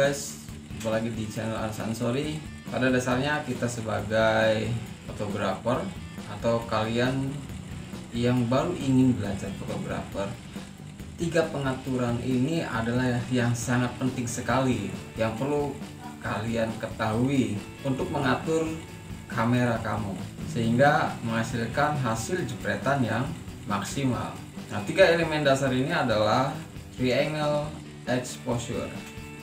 guys, jumpa lagi di channel Arsansori. Pada dasarnya kita sebagai fotografer atau kalian yang baru ingin belajar fotografer, 3 pengaturan ini adalah yang sangat penting sekali yang perlu kalian ketahui untuk mengatur kamera kamu sehingga menghasilkan hasil jepretan yang maksimal. Nah, 3 elemen dasar ini adalah triangle exposure.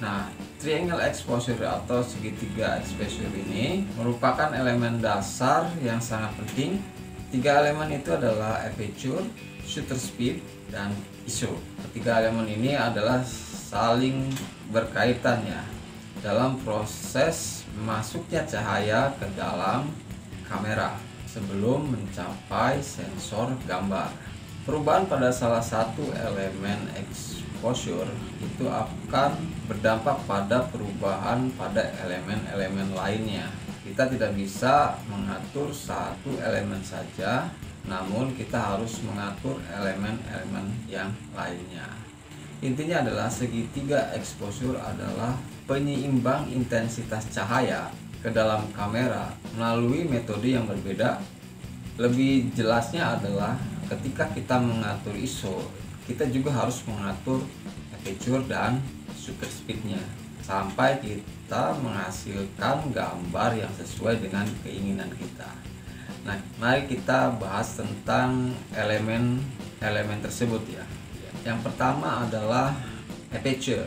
Nah, triangle exposure atau segitiga exposure ini merupakan elemen dasar yang sangat penting. 3 elemen itu adalah aperture, shutter speed, dan ISO. Ketiga elemen ini adalah saling berkaitan ya dalam proses masuknya cahaya ke dalam kamera sebelum mencapai sensor gambar. Perubahan pada salah satu elemen exposure itu akan berdampak pada perubahan pada elemen-elemen lainnya. Kita tidak bisa mengatur satu elemen saja, namun kita harus mengatur elemen-elemen yang lainnya. Intinya adalah segitiga exposure adalah penyeimbang intensitas cahaya ke dalam kamera melalui metode yang berbeda. Lebih jelasnya adalah ketika kita mengatur ISO, kita juga harus mengatur aperture dan shutter speednya sampai kita menghasilkan gambar yang sesuai dengan keinginan kita. Nah, mari kita bahas tentang elemen tersebut ya. Yang pertama adalah aperture.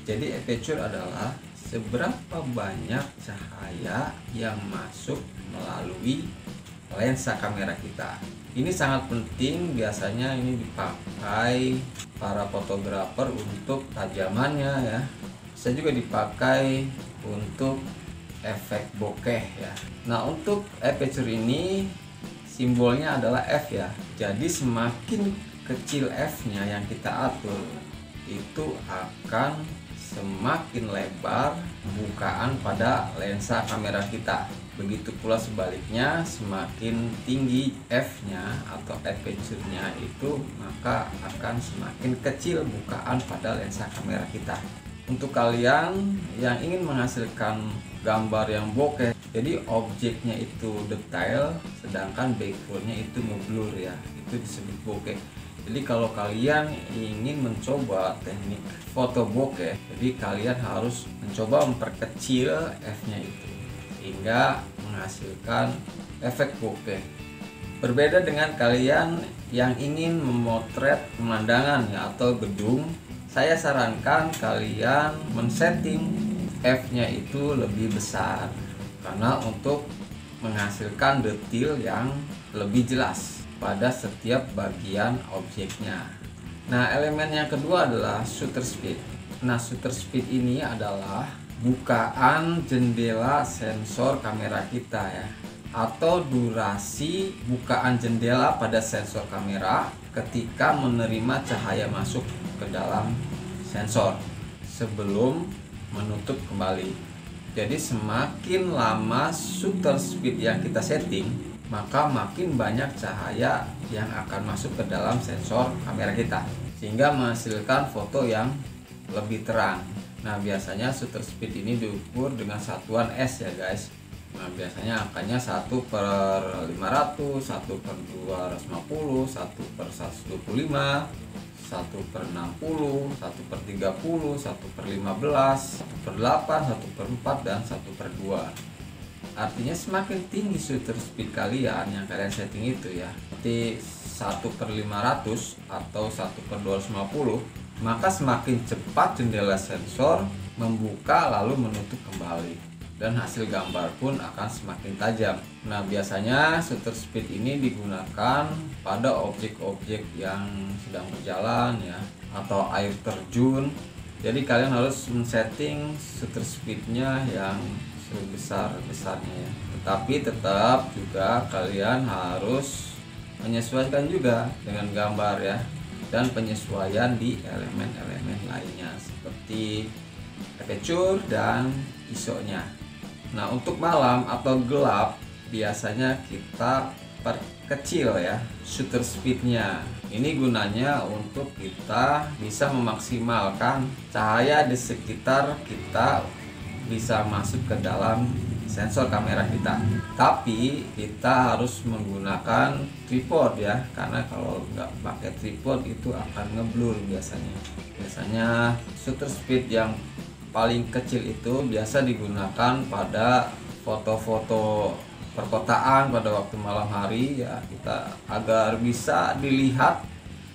Jadi aperture adalah seberapa banyak cahaya yang masuk melalui lensa kamera kita. Ini sangat penting, biasanya ini dipakai para fotografer untuk tajamannya ya. Bisa juga dipakai untuk efek bokeh ya. Nah, untuk aperture ini simbolnya adalah F ya. Jadi semakin kecil F-nya yang kita atur, itu akan semakin lebar bukaan pada lensa kamera kita. Begitu pula sebaliknya, semakin tinggi F-nya atau aperture-nya itu, maka akan semakin kecil bukaan pada lensa kamera kita. Untuk kalian yang ingin menghasilkan gambar yang bokeh, jadi objeknya itu detail, sedangkan background-nya itu ngeblur ya, itu disebut bokeh. Jadi kalau kalian ingin mencoba teknik foto bokeh, jadi kalian harus mencoba memperkecil F-nya itu hingga menghasilkan efek bokeh. Berbeda dengan kalian yang ingin memotret pemandangan ya, atau gedung, saya sarankan kalian men-setting F-nya itu lebih besar karena untuk menghasilkan detail yang lebih jelas pada setiap bagian objeknya. Nah, elemen yang kedua adalah shutter speed. Nah, shutter speed ini adalah bukaan jendela sensor kamera kita ya, atau durasi bukaan jendela pada sensor kamera ketika menerima cahaya masuk ke dalam sensor sebelum menutup kembali. Jadi semakin lama shutter speed yang kita setting, maka makin banyak cahaya yang akan masuk ke dalam sensor kamera kita sehingga menghasilkan foto yang lebih terang. Nah, biasanya shutter speed ini diukur dengan satuan S ya guys. Nah, biasanya angkanya 1/500, 1/250, 1/125, 1/60, 1/30, 1/15, 1/8, 1/4, dan 1/2. Artinya semakin tinggi shutter speed kalian yang kalian setting itu ya, seperti 1/500 atau 1/250, maka semakin cepat jendela sensor membuka lalu menutup kembali, dan hasil gambar pun akan semakin tajam. Nah, biasanya shutter speed ini digunakan pada objek-objek yang sedang berjalan ya, atau air terjun. Jadi kalian harus men-setting shutter speednya yang sebesar-besarnya ya. Tetapi tetap juga kalian harus menyesuaikan juga dengan gambar ya, dan penyesuaian di elemen-elemen lainnya seperti aperture dan ISO-nya. Nah, untuk malam atau gelap biasanya kita perkecil ya shutter speednya. Ini gunanya untuk kita bisa memaksimalkan cahaya di sekitar kita bisa masuk ke dalam sensor kamera kita. Tapi kita harus menggunakan tripod ya, karena kalau nggak pakai tripod itu akan ngeblur biasanya. Biasanya shutter speed yang paling kecil itu biasa digunakan pada foto-foto perkotaan pada waktu malam hari ya, kita agar bisa dilihat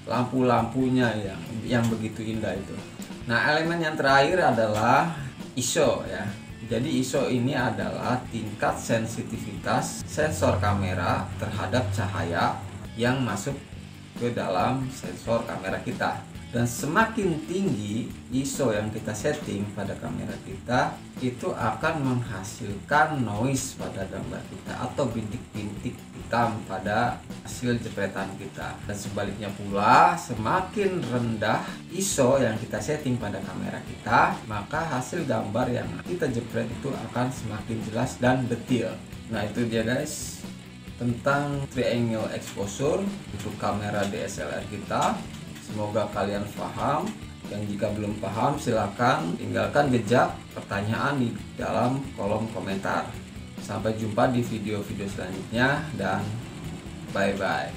lampu-lampunya yang begitu indah itu. Nah, elemen yang terakhir adalah ISO ya. Jadi ISO ini adalah tingkat sensitivitas sensor kamera terhadap cahaya yang masuk ke dalam sensor kamera kita. Dan semakin tinggi ISO yang kita setting pada kamera kita, itu akan menghasilkan noise pada gambar kita atau bintik-bintik hitam pada hasil jepretan kita. Dan sebaliknya pula, semakin rendah ISO yang kita setting pada kamera kita, maka hasil gambar yang kita jepret itu akan semakin jelas dan detail. Nah, itu dia guys tentang triangle exposure untuk kamera DSLR kita. Semoga kalian paham, dan jika belum paham silakan tinggalkan jejak pertanyaan di dalam kolom komentar. Sampai jumpa di video-video selanjutnya dan bye-bye.